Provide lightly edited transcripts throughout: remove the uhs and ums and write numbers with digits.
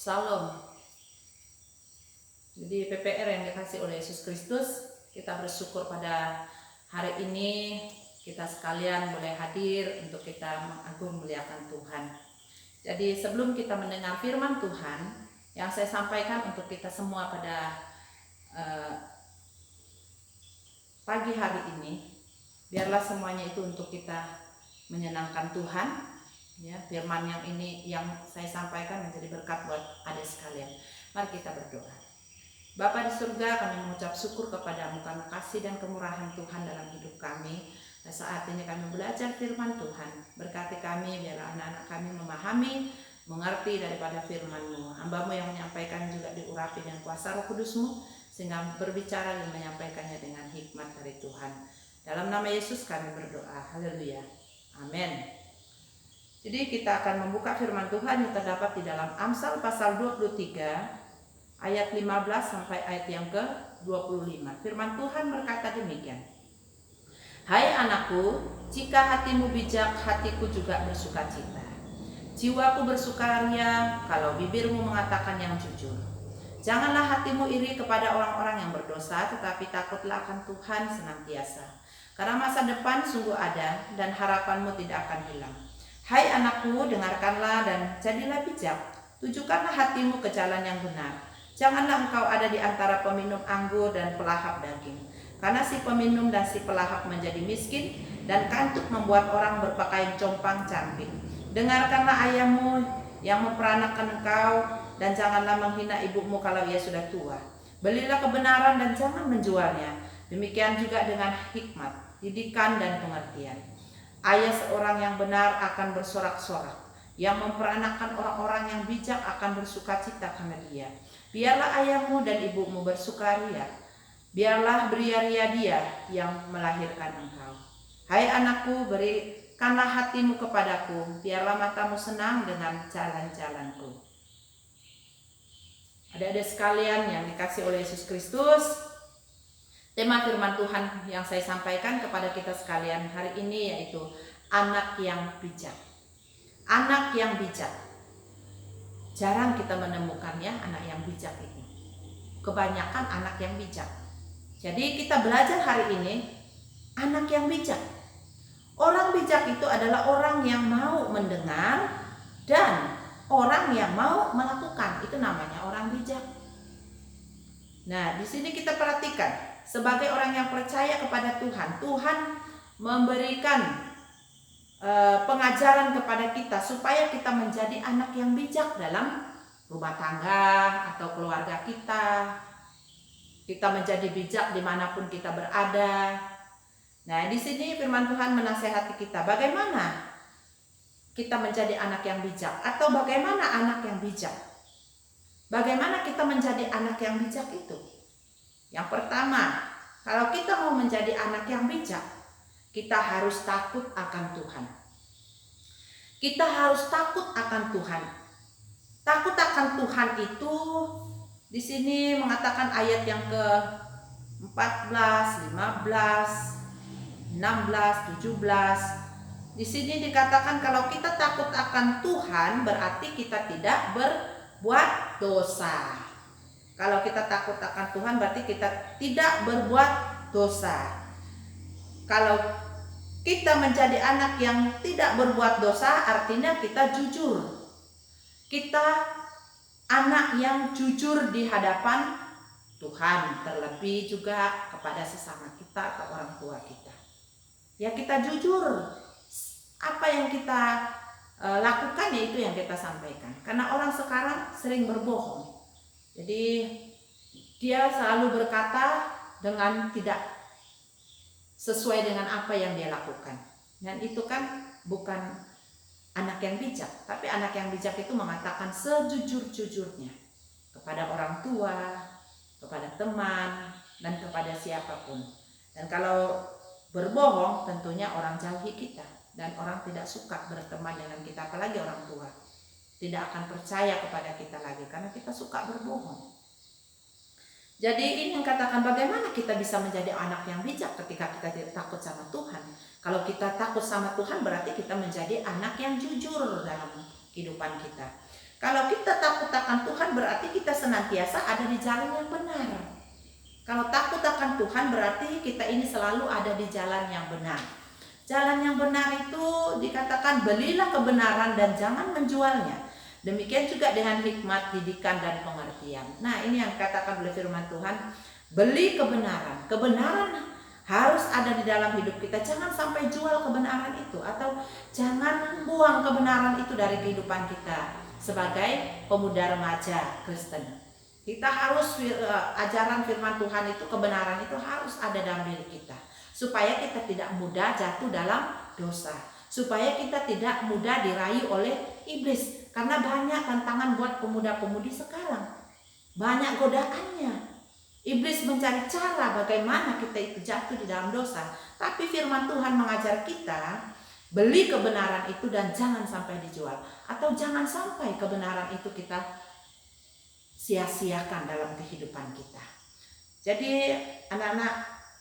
Salam. Jadi PPR yang dikasih oleh Yesus Kristus, kita bersyukur pada hari ini kita sekalian boleh hadir untuk kita mengagung muliakan Tuhan. Jadi sebelum kita mendengar firman Tuhan yang saya sampaikan untuk kita semua pada pagi hari ini, biarlah semuanya itu untuk kita menyenangkan Tuhan. Ya, firman yang ini yang saya sampaikan menjadi berkat buat adik sekalian. Mari kita berdoa. Bapa di surga, kami mengucap syukur kepadamu karena kasih dan kemurahan Tuhan dalam hidup kami. Dan saat ini kami belajar firman Tuhan. Berkati kami, biarlah anak-anak kami memahami, mengerti daripada firman-Mu. Hamba-Mu yang menyampaikan juga diurapi dengan kuasa Roh Kudus-Mu, sehingga berbicara dan menyampaikannya dengan hikmat dari Tuhan. Dalam nama Yesus kami berdoa. Haleluya. Amin. Jadi kita akan membuka firman Tuhan yang terdapat di dalam Amsal pasal 23 ayat 15 sampai ayat yang ke-25. Firman Tuhan berkata demikian. Hai anakku, jika hatimu bijak, hatiku juga bersukacita. Jiwaku bersukaria kalau bibirmu mengatakan yang jujur. Janganlah hatimu iri kepada orang-orang yang berdosa, tetapi takutlah akan Tuhan senantiasa. Karena masa depan sungguh ada dan harapanmu tidak akan hilang. Hai anakku, dengarkanlah dan jadilah bijak. Tujukanlah hatimu ke jalan yang benar. Janganlah engkau ada di antara peminum anggur dan pelahap daging. Karena si peminum dan si pelahap menjadi miskin, dan kantuk membuat orang berpakaian compang-camping. Dengarkanlah ayahmu yang memperanakan engkau, dan janganlah menghina ibumu kalau ia sudah tua. Belilah kebenaran dan jangan menjualnya. Demikian juga dengan hikmat, didikan dan pengertian. Ayah seorang yang benar akan bersorak-sorak. Yang memperanakan orang-orang yang bijak akan bersukacita karena dia. Biarlah ayahmu dan ibumu bersukaria. Biarlah beria-ria dia yang melahirkan engkau. Hai anakku, berikanlah hatimu kepadaku. Biarlah matamu senang dengan jalan-jalanku. Adik-adik sekalian yang dikasih oleh Yesus Kristus, tema firman Tuhan yang saya sampaikan kepada kita sekalian hari ini yaitu anak yang bijak. Anak yang bijak. Jarang kita menemukan ya anak yang bijak itu. Kebanyakan anak yang bijak. Jadi kita belajar hari ini anak yang bijak. Orang bijak itu adalah orang yang mau mendengar dan orang yang mau melakukan. Itu namanya orang bijak. Nah, di sini kita perhatikan. Sebagai orang yang percaya kepada Tuhan, Tuhan memberikan pengajaran kepada kita supaya kita menjadi anak yang bijak dalam rumah tangga atau keluarga kita. Kita menjadi bijak dimanapun kita berada. Nah, di sini firman Tuhan menasehati kita bagaimana kita menjadi anak yang bijak atau bagaimana anak yang bijak. Bagaimana kita menjadi anak yang bijak itu? Yang pertama, kalau kita mau menjadi anak yang bijak, kita harus takut akan Tuhan. Kita harus takut akan Tuhan. Takut akan Tuhan itu di sini mengatakan ayat yang ke-14, 15, 16, 17. Di sini dikatakan kalau kita takut akan Tuhan berarti kita tidak berbuat dosa. Kalau kita takut akan Tuhan berarti kita tidak berbuat dosa. Kalau kita menjadi anak yang tidak berbuat dosa artinya kita jujur. Kita anak yang jujur di hadapan Tuhan, terlebih juga kepada sesama kita atau orang tua kita. Ya kita jujur. Apa yang kita lakukan ya itu yang kita sampaikan. Karena orang sekarang sering berbohong. Jadi dia selalu berkata dengan tidak sesuai dengan apa yang dia lakukan. Dan itu kan bukan anak yang bijak. Tapi anak yang bijak itu mengatakan sejujur-jujurnya kepada orang tua, kepada teman, dan kepada siapapun. Dan kalau berbohong tentunya orang jauhi kita. Dan orang tidak suka berteman dengan kita, apalagi orang tua. Tidak akan percaya kepada kita lagi karena kita suka berbohong. Jadi ini yang katakan bagaimana kita bisa menjadi anak yang bijak ketika kita tidak takut sama Tuhan. Kalau kita takut sama Tuhan berarti kita menjadi anak yang jujur dalam kehidupan kita. Kalau kita takut akan Tuhan berarti kita senantiasa ada di jalan yang benar. Kalau takut akan Tuhan berarti kita ini selalu ada di jalan yang benar. Jalan yang benar itu dikatakan belilah kebenaran dan jangan menjualnya. Demikian juga dengan hikmat, didikan, dan pengertian. Nah, ini yang dikatakan oleh firman Tuhan, beli kebenaran. Kebenaran harus ada di dalam hidup kita. Jangan sampai jual kebenaran itu, atau jangan buang kebenaran itu dari kehidupan kita sebagai pemuda remaja Kristen. Kita harus ajaran firman Tuhan itu, kebenaran itu harus ada dalam diri kita, supaya kita tidak mudah jatuh dalam dosa, supaya kita tidak mudah dirayu oleh iblis. Karena banyak tantangan buat pemuda-pemudi sekarang, banyak godaannya. Iblis mencari cara bagaimana kita itu jatuh di dalam dosa. Tapi firman Tuhan mengajar kita, beli kebenaran itu dan jangan sampai dijual, atau jangan sampai kebenaran itu kita sia-siakan dalam kehidupan kita. Jadi anak-anak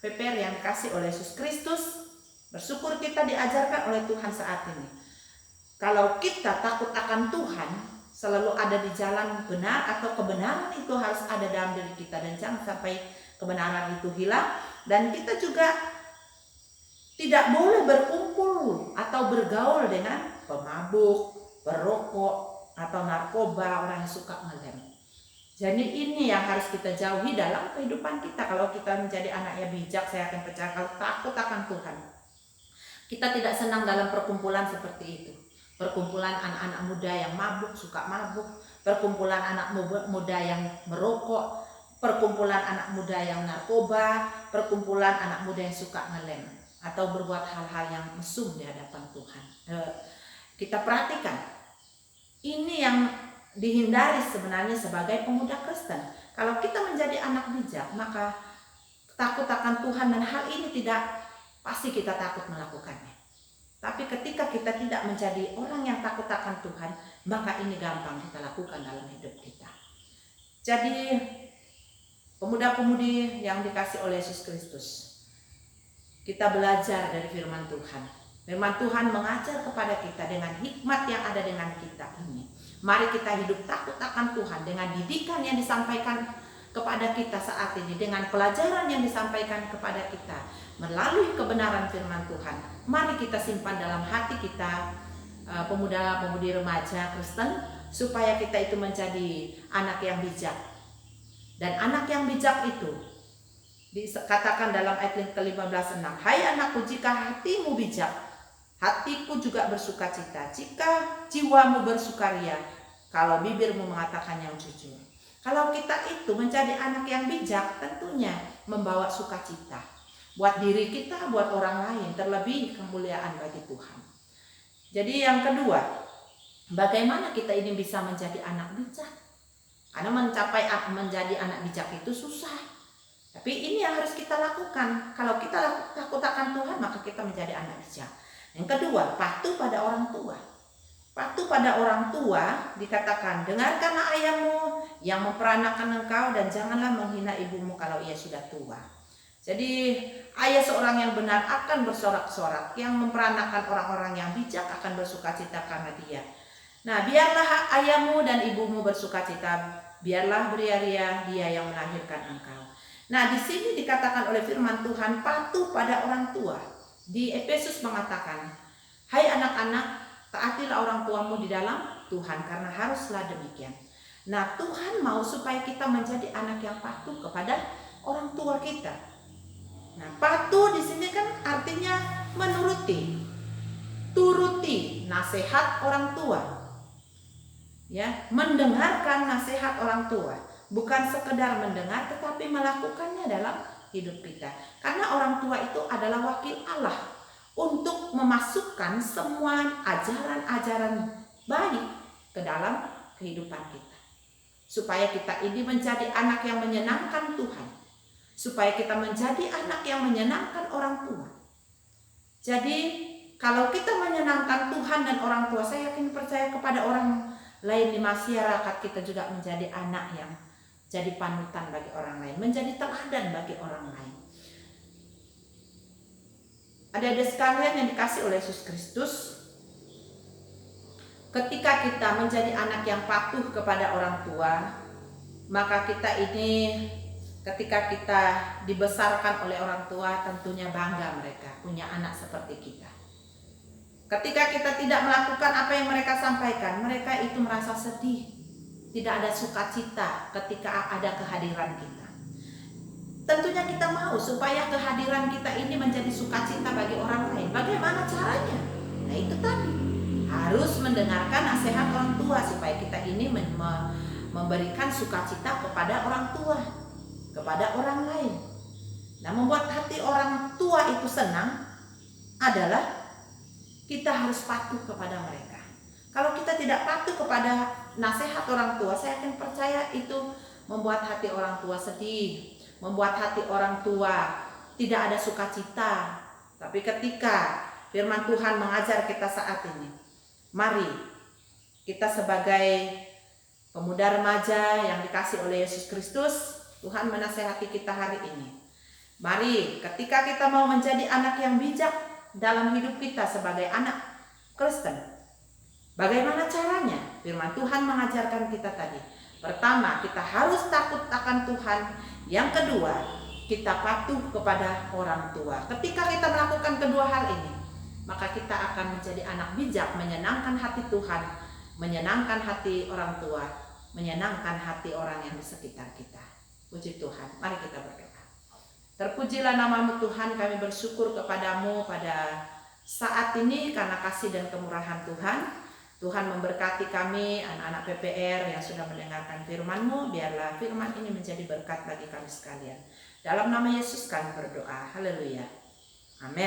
PPR yang dikasih oleh Yesus Kristus, bersyukur kita diajarkan oleh Tuhan saat ini. Kalau kita takut akan Tuhan, selalu ada di jalan benar, atau kebenaran itu harus ada dalam diri kita, dan jangan sampai kebenaran itu hilang. Dan kita juga tidak boleh berkumpul atau bergaul dengan pemabuk, perokok, atau narkoba, orang yang suka ngelem. Jadi ini yang harus kita jauhi dalam kehidupan kita. Kalau kita menjadi anak yang bijak, saya akan percaya, kalau takut akan Tuhan, kita tidak senang dalam perkumpulan seperti itu. Perkumpulan anak-anak muda yang mabuk, suka mabuk, perkumpulan anak muda yang merokok, perkumpulan anak muda yang narkoba, perkumpulan anak muda yang suka ngelem, atau berbuat hal-hal yang mesum di hadapan Tuhan. Kita perhatikan, ini yang dihindari sebenarnya sebagai pemuda Kristen. Kalau kita menjadi anak bijak, maka takut akan Tuhan dan hal ini tidak pasti kita takut melakukannya. Tapi ketika kita tidak menjadi orang yang takut akan Tuhan, maka ini gampang kita lakukan dalam hidup kita. Jadi pemuda-pemudi yang dikasih oleh Yesus Kristus, kita belajar dari firman Tuhan. Firman Tuhan mengajar kepada kita dengan hikmat yang ada dengan kita ini. Mari kita hidup takut akan Tuhan dengan didikan yang disampaikan kepada kita saat ini, dengan pelajaran yang disampaikan kepada kita melalui kebenaran firman Tuhan. Mari kita simpan dalam hati kita, pemuda-pemudi remaja Kristen, supaya kita itu menjadi anak yang bijak. Dan anak yang bijak itu dikatakan dalam ayat ke-15-6, hai anakku, jika hatimu bijak, hatiku juga bersukacita. Jika jiwamu bersukaria, kalau bibirmu mengatakan yang jujur. Kalau kita itu menjadi anak yang bijak, tentunya membawa sukacita buat diri kita, buat orang lain, terlebih kemuliaan bagi Tuhan. Jadi yang kedua, bagaimana kita ini bisa menjadi anak bijak? Karena mencapai menjadi anak bijak itu susah. Tapi ini yang harus kita lakukan. Kalau kita takut akan Tuhan, maka kita menjadi anak bijak. Yang kedua, patuh pada orang tua. Patuh pada orang tua dikatakan, dengarkanlah ayahmu yang memperanakan engkau, dan janganlah menghina ibumu kalau ia sudah tua. Jadi ayah seorang yang benar akan bersorak-sorak, yang memperanakan orang-orang yang bijak akan bersukacita karena dia. Nah, biarlah ayahmu dan ibumu bersukacita, biarlah beria-ria dia yang melahirkan engkau. Nah, di sini dikatakan oleh firman Tuhan, patuh pada orang tua. Di Efesus mengatakan, hai anak-anak, taatilah orang tuamu di dalam Tuhan, karena haruslah demikian. Nah, Tuhan mau supaya kita menjadi anak yang patuh kepada orang tua kita. Nah, patuh di sini kan artinya menuruti, turuti nasihat orang tua. Ya, mendengarkan nasihat orang tua, bukan sekedar mendengar tetapi melakukannya dalam hidup kita. Karena orang tua itu adalah wakil Allah untuk memasukkan semua ajaran-ajaran baik ke dalam kehidupan kita. Supaya kita ini menjadi anak yang menyenangkan Tuhan. Supaya kita menjadi anak yang menyenangkan orang tua. Jadi kalau kita menyenangkan Tuhan dan orang tua, saya yakin percaya kepada orang lain di masyarakat kita juga menjadi anak yang jadi panutan bagi orang lain, menjadi teladan bagi orang lain. Adik-adik sekalian yang dikasih oleh Yesus Kristus, ketika kita menjadi anak yang patuh kepada orang tua, maka kita ini ketika kita dibesarkan oleh orang tua tentunya bangga mereka punya anak seperti kita. Ketika kita tidak melakukan apa yang mereka sampaikan, mereka itu merasa sedih, tidak ada sukacita ketika ada kehadiran kita. Tentunya kita mau supaya kehadiran kita ini menjadi sukacita bagi orang lain. Bagaimana caranya? Nah itu tadi, harus mendengarkan nasihat orang tua supaya kita ini memberikan sukacita kepada orang tua, kepada orang lain. Nah, membuat hati orang tua itu senang adalah kita harus patuh kepada mereka. Kalau kita tidak patuh kepada nasihat orang tua, saya akan percaya itu membuat hati orang tua sedih, membuat hati orang tua tidak ada sukacita. Tapi ketika firman Tuhan mengajar kita saat ini, mari kita sebagai pemuda remaja yang dikasih oleh Yesus Kristus, Tuhan menasehati kita hari ini. Mari ketika kita mau menjadi anak yang bijak dalam hidup kita sebagai anak Kristen, bagaimana caranya? Firman Tuhan mengajarkan kita tadi. Pertama, kita harus takut akan Tuhan. Yang kedua, kita patuh kepada orang tua. Ketika kita melakukan kedua hal ini, maka kita akan menjadi anak bijak, menyenangkan hati Tuhan, menyenangkan hati orang tua, menyenangkan hati orang yang di sekitar kita. Puji Tuhan, mari kita berdoa. Terpujilah namamu Tuhan, kami bersyukur kepadamu pada saat ini karena kasih dan kemurahan Tuhan. Tuhan memberkati kami, anak-anak PPR yang sudah mendengarkan firman-Mu, biarlah firman ini menjadi berkat bagi kami sekalian. Dalam nama Yesus kami berdoa, haleluya, amin.